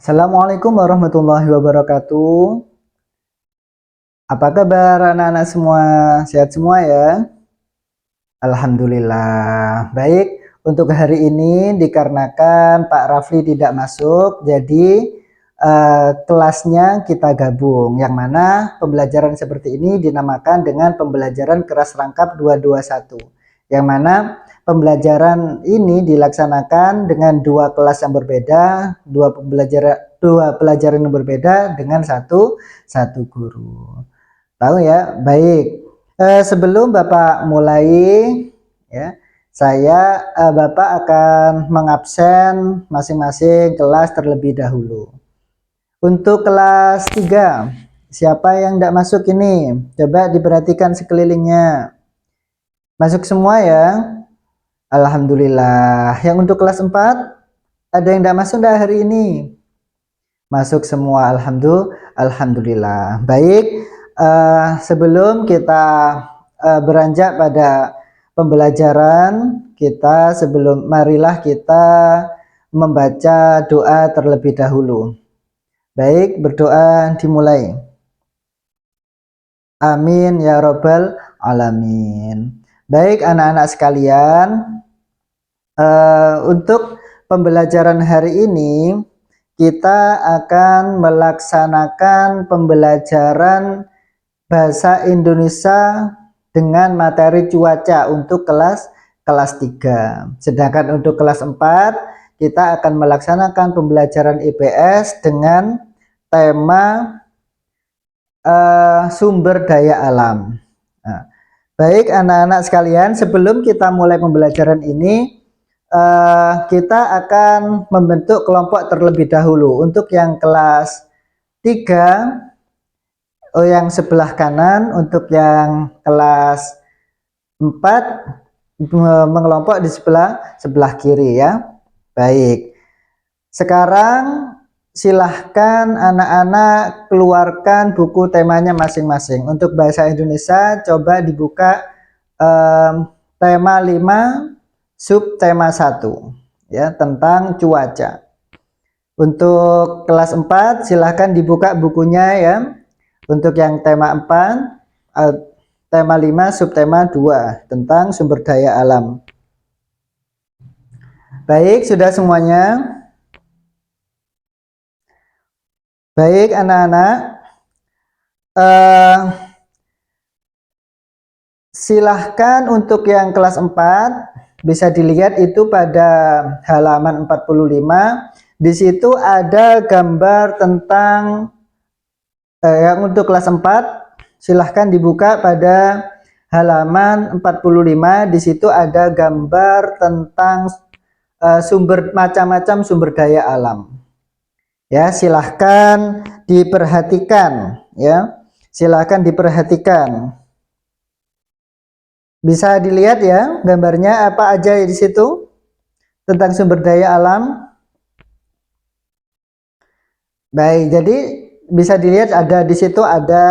Assalamualaikum warahmatullahi wabarakatuh. Apa kabar anak-anak semua? Sehat semua ya? Alhamdulillah. Baik, untuk hari ini dikarenakan Pak Rafli tidak masuk, jadi kelasnya kita gabung. Yang mana pembelajaran seperti ini dinamakan dengan pembelajaran keras rangkap 221. Yang mana pembelajaran ini dilaksanakan dengan dua kelas yang berbeda, dua pelajaran yang berbeda dengan satu guru. Tahu ya? Baik. Sebelum Bapak mulai ya, Bapak akan mengabsen masing-masing kelas terlebih dahulu. Untuk kelas 3, siapa yang tidak masuk ini? Coba diperhatikan sekelilingnya. Masuk semua ya? Alhamdulillah. Yang untuk kelas 4, ada yang tidak masuk enggak hari ini? Masuk semua, alhamdulillah. Baik, sebelum kita beranjak pada pembelajaran kita, marilah kita membaca doa terlebih dahulu. Baik, berdoa dimulai. Amin ya robbal alamin. Baik anak-anak sekalian, untuk pembelajaran hari ini kita akan melaksanakan pembelajaran bahasa Indonesia dengan materi cuaca untuk kelas 3. Sedangkan untuk kelas 4 kita akan melaksanakan pembelajaran IPS dengan tema sumber daya alam. Nah, baik anak-anak sekalian, sebelum kita mulai pembelajaran ini kita akan membentuk kelompok terlebih dahulu. Untuk yang kelas 3, yang sebelah kanan, untuk yang kelas 4 mengelompok di sebelah kiri ya. Baik. Sekarang silahkan anak-anak keluarkan buku temanya masing-masing. Untuk bahasa Indonesia coba dibuka tema 5 subtema 1 ya, tentang cuaca. Untuk kelas 4 silahkan dibuka bukunya ya. Untuk yang tema 4, tema 5 subtema 2 tentang sumber daya alam. Baik, sudah semuanya? Baik anak-anak, silahkan untuk yang kelas 4 bisa dilihat itu pada halaman 45. Di situ ada gambar tentang yang untuk kelas 4 silahkan dibuka pada halaman 45. Di situ ada gambar tentang macam-macam sumber daya alam. Ya, silahkan diperhatikan ya. Silahkan diperhatikan. Bisa dilihat ya gambarnya apa aja di situ tentang sumber daya alam. Baik, jadi bisa dilihat ada di situ ada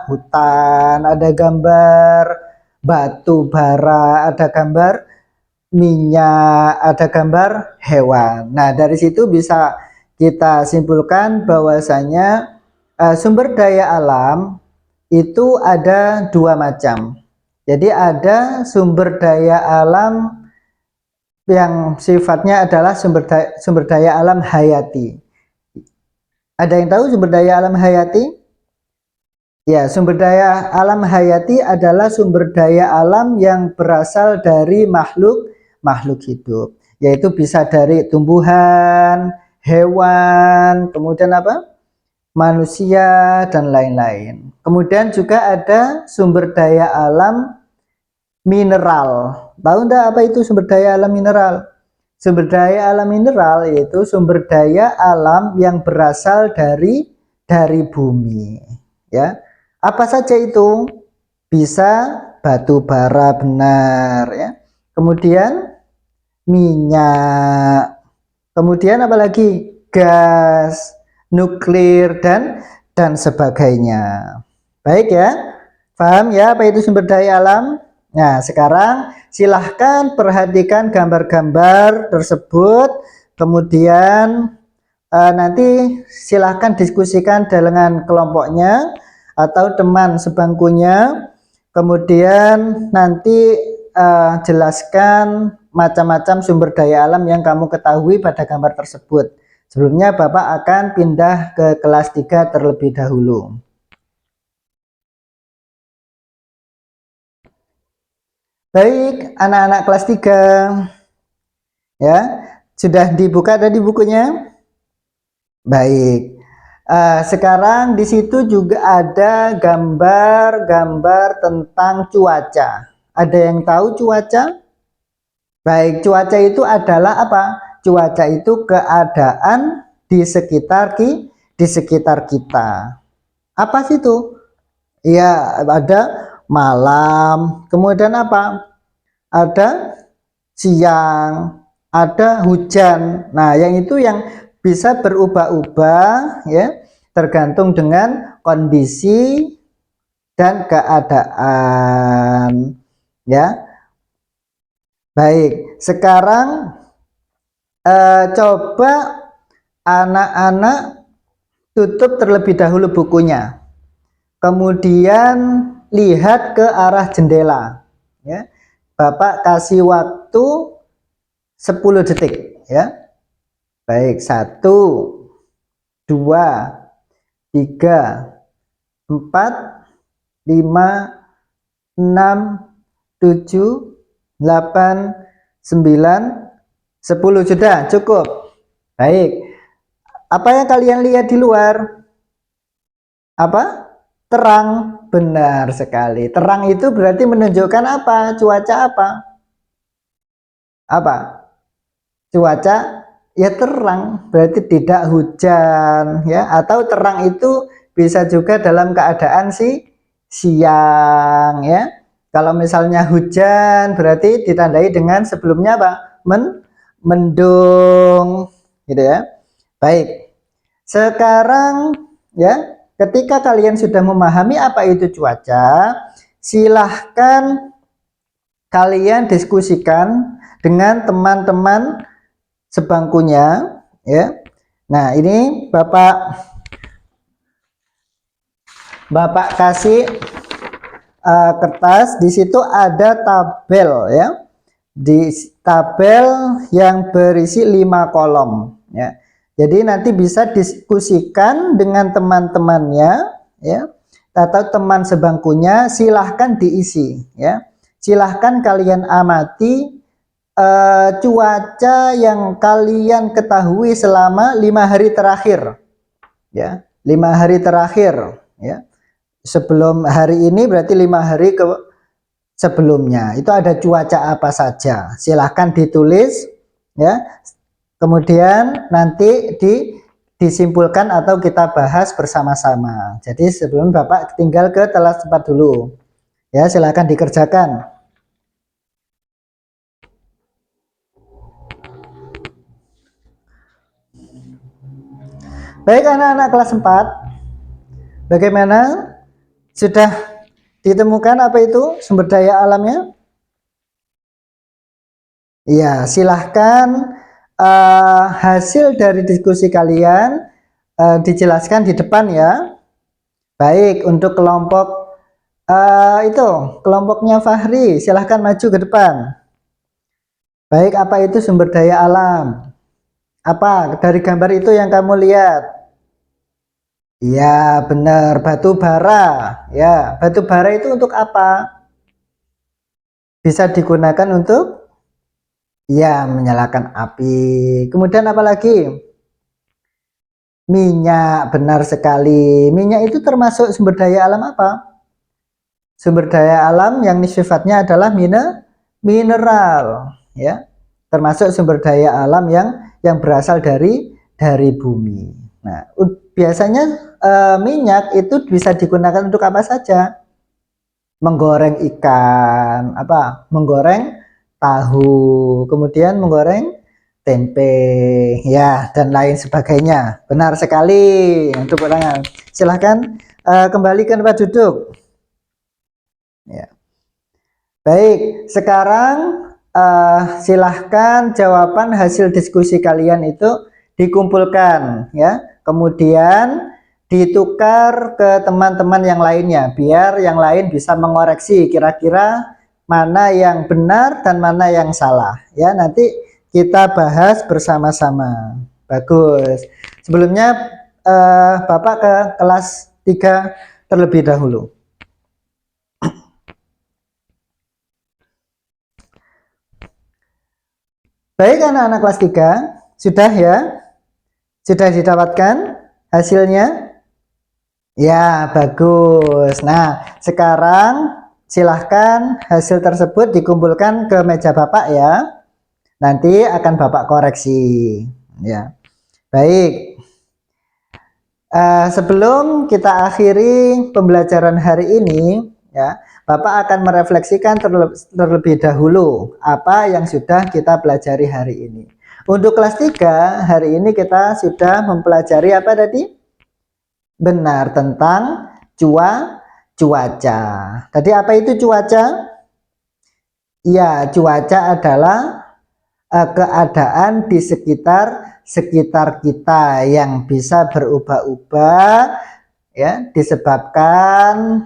hutan, ada gambar batu bara, ada gambar minyak, ada gambar hewan. Nah, dari situ bisa kita simpulkan bahwasanya sumber daya alam itu ada dua macam. Jadi ada sumber daya alam yang sifatnya adalah sumber daya alam hayati. Ada yang tahu sumber daya alam hayati? Ya, sumber daya alam hayati adalah sumber daya alam yang berasal dari makhluk hidup. Yaitu bisa dari tumbuhan, hewan, kemudian apa? Manusia dan lain-lain. Kemudian juga ada sumber daya alam mineral. Tahu enggak apa itu sumber daya alam mineral? Sumber daya alam mineral yaitu sumber daya alam yang berasal dari bumi. Ya, apa saja itu? Bisa batu bara benar ya. Kemudian minyak. Kemudian apalagi? Gas, nuklir dan sebagainya. Baik ya. Paham ya apa itu sumber daya alam? Nah, sekarang silahkan perhatikan gambar-gambar tersebut, kemudian nanti silahkan diskusikan dengan kelompoknya atau teman sebangkunya, kemudian nanti jelaskan macam-macam sumber daya alam yang kamu ketahui pada gambar tersebut. Sebelumnya Bapak akan pindah ke kelas 3 terlebih dahulu. Baik, anak-anak kelas 3. Ya, sudah dibuka tadi bukunya? Baik. Sekarang di situ juga ada gambar-gambar tentang cuaca. Ada yang tahu cuaca? Baik, cuaca itu adalah apa? Cuaca itu keadaan di sekitar kita. Apa sih itu? Ya, ada malam, kemudian apa? Ada siang, ada hujan. Nah, yang itu yang bisa berubah-ubah ya, tergantung dengan kondisi dan keadaan ya. Baik, sekarang coba anak-anak tutup terlebih dahulu bukunya. Kemudian lihat ke arah jendela ya. Bapak kasih waktu 10 detik ya. Baik, 1, 2, 3, 4, 5, 6, 7, 8, 9, 10. Sudah cukup. Baik, apa yang kalian lihat di luar? Apa? Terang. Benar sekali. Terang itu berarti menunjukkan apa? Cuaca apa? Apa? Cuaca ya terang, berarti tidak hujan ya, atau terang itu bisa juga dalam keadaan siang ya. Kalau misalnya hujan berarti ditandai dengan sebelumnya apa? Mendung gitu ya. Baik. Sekarang ya, ketika kalian sudah memahami apa itu cuaca, silahkan kalian diskusikan dengan teman-teman sebangkunya ya. Nah, ini Bapak kasih kertas, di situ ada tabel ya. Di tabel yang berisi 5 kolom ya. Jadi nanti bisa diskusikan dengan teman-temannya ya, atau teman sebangkunya, silahkan diisi ya. Silahkan kalian amati cuaca yang kalian ketahui selama 5 hari terakhir ya. 5 hari terakhir ya. Sebelum hari ini berarti 5 hari sebelumnya itu ada cuaca apa saja, silahkan ditulis ya. Kemudian nanti disimpulkan atau kita bahas bersama-sama. Jadi sebelum Bapak tinggal ke kelas 4 dulu ya, silahkan dikerjakan. Baik anak-anak kelas 4, bagaimana? Sudah ditemukan apa itu sumber daya alamnya? Iya, silahkan hasil dari diskusi kalian dijelaskan di depan ya. Baik, untuk kelompok itu kelompoknya Fahri, silahkan maju ke depan. Baik, apa itu sumber daya alam? Apa dari gambar itu yang kamu lihat? Ya, benar, batu bara. Ya, batu bara itu untuk apa? Bisa digunakan untuk ya menyalakan api. Kemudian apa lagi? Minyak, benar sekali. Minyak itu termasuk sumber daya alam apa? Sumber daya alam yang sifatnya adalah mineral, ya. Termasuk sumber daya alam yang berasal dari bumi. Nah, biasanya minyak itu bisa digunakan untuk apa saja? Menggoreng ikan, apa? Menggoreng tahu, kemudian menggoreng tempe, ya, dan lain sebagainya. Benar sekali untuk tangan. Silahkan kembali ke tempat duduk. Ya. Baik, sekarang silahkan jawaban hasil diskusi kalian itu dikumpulkan ya, kemudian ditukar ke teman-teman yang lainnya biar yang lain bisa mengoreksi kira-kira mana yang benar dan mana yang salah ya. Nanti kita bahas bersama-sama. Bagus. Sebelumnya Bapak ke kelas 3 terlebih dahulu. Baik anak-anak kelas 3, sudah ya? Sudah didapatkan hasilnya? Ya, bagus. Nah, sekarang silahkan hasil tersebut dikumpulkan ke meja Bapak ya. Nanti akan Bapak koreksi. Ya, baik. Sebelum kita akhiri pembelajaran hari ini, ya, Bapak akan merefleksikan terlebih dahulu apa yang sudah kita pelajari hari ini. Untuk kelas 3, hari ini kita sudah mempelajari apa tadi? Benar, tentang cuaca. Tadi apa itu cuaca? Ya, cuaca adalah keadaan di sekitar kita yang bisa berubah-ubah ya, disebabkan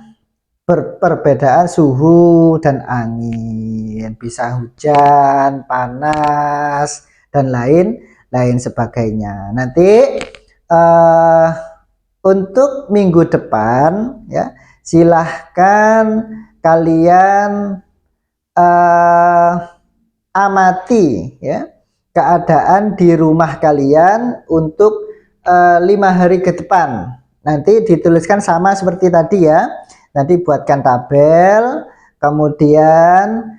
perbedaan suhu dan angin, bisa hujan, panas, dan lain sebagainya. Nanti untuk minggu depan ya, silahkan kalian amati ya keadaan di rumah kalian untuk 5 hari ke depan. Nanti dituliskan sama seperti tadi ya. Nanti buatkan tabel, kemudian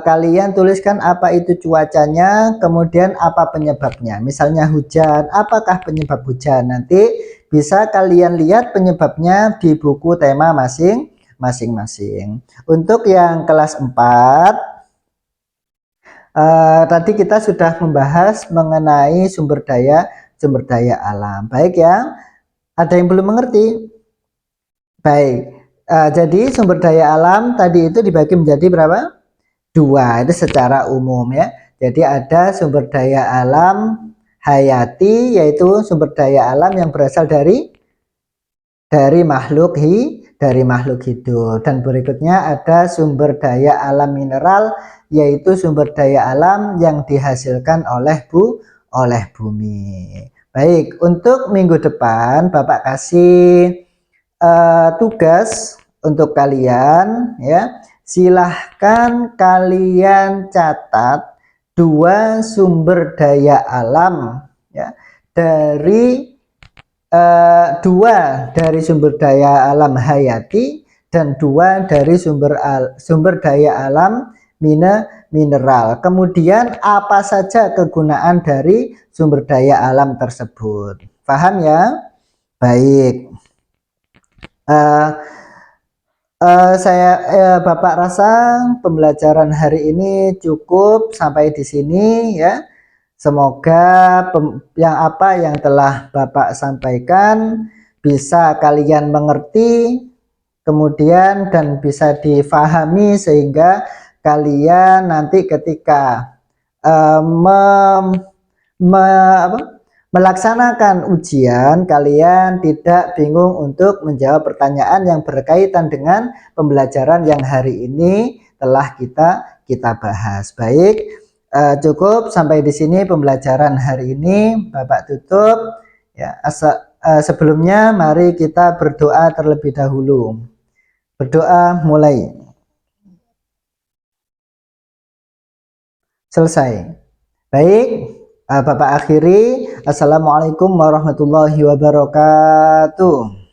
kalian tuliskan apa itu cuacanya, kemudian apa penyebabnya. Misalnya hujan, apakah penyebab hujan? Nanti bisa kalian lihat penyebabnya di buku tema masing-masing. Untuk yang kelas 4, tadi kita sudah membahas mengenai sumber daya alam. Baik ya, ada yang belum mengerti? Baik, jadi sumber daya alam tadi itu dibagi menjadi berapa? 2, itu secara umum ya. Jadi ada sumber daya alam hayati, yaitu sumber daya alam yang berasal dari makhluk hidup, dan berikutnya ada sumber daya alam mineral, yaitu sumber daya alam yang dihasilkan oleh bumi. Baik, untuk minggu depan Bapak kasih tugas untuk kalian ya. Silahkan kalian catat 2 sumber daya alam ya, dari 2 dari sumber daya alam hayati dan 2 dari sumber daya alam mineral. Kemudian apa saja kegunaan dari sumber daya alam tersebut. Paham ya? Baik. Bapak rasa pembelajaran hari ini cukup sampai di sini ya. Semoga yang telah Bapak sampaikan bisa kalian mengerti, kemudian dan bisa difahami, sehingga kalian nanti ketika melaksanakan ujian, kalian tidak bingung untuk menjawab pertanyaan yang berkaitan dengan pembelajaran yang hari ini telah kita bahas. Baik, cukup sampai di sini pembelajaran hari ini. Bapak tutup ya. Sebelumnya mari kita berdoa terlebih dahulu. Berdoa mulai. Selesai. Baik, Bapak akhiri. Assalamualaikum warahmatullahi wabarakatuh.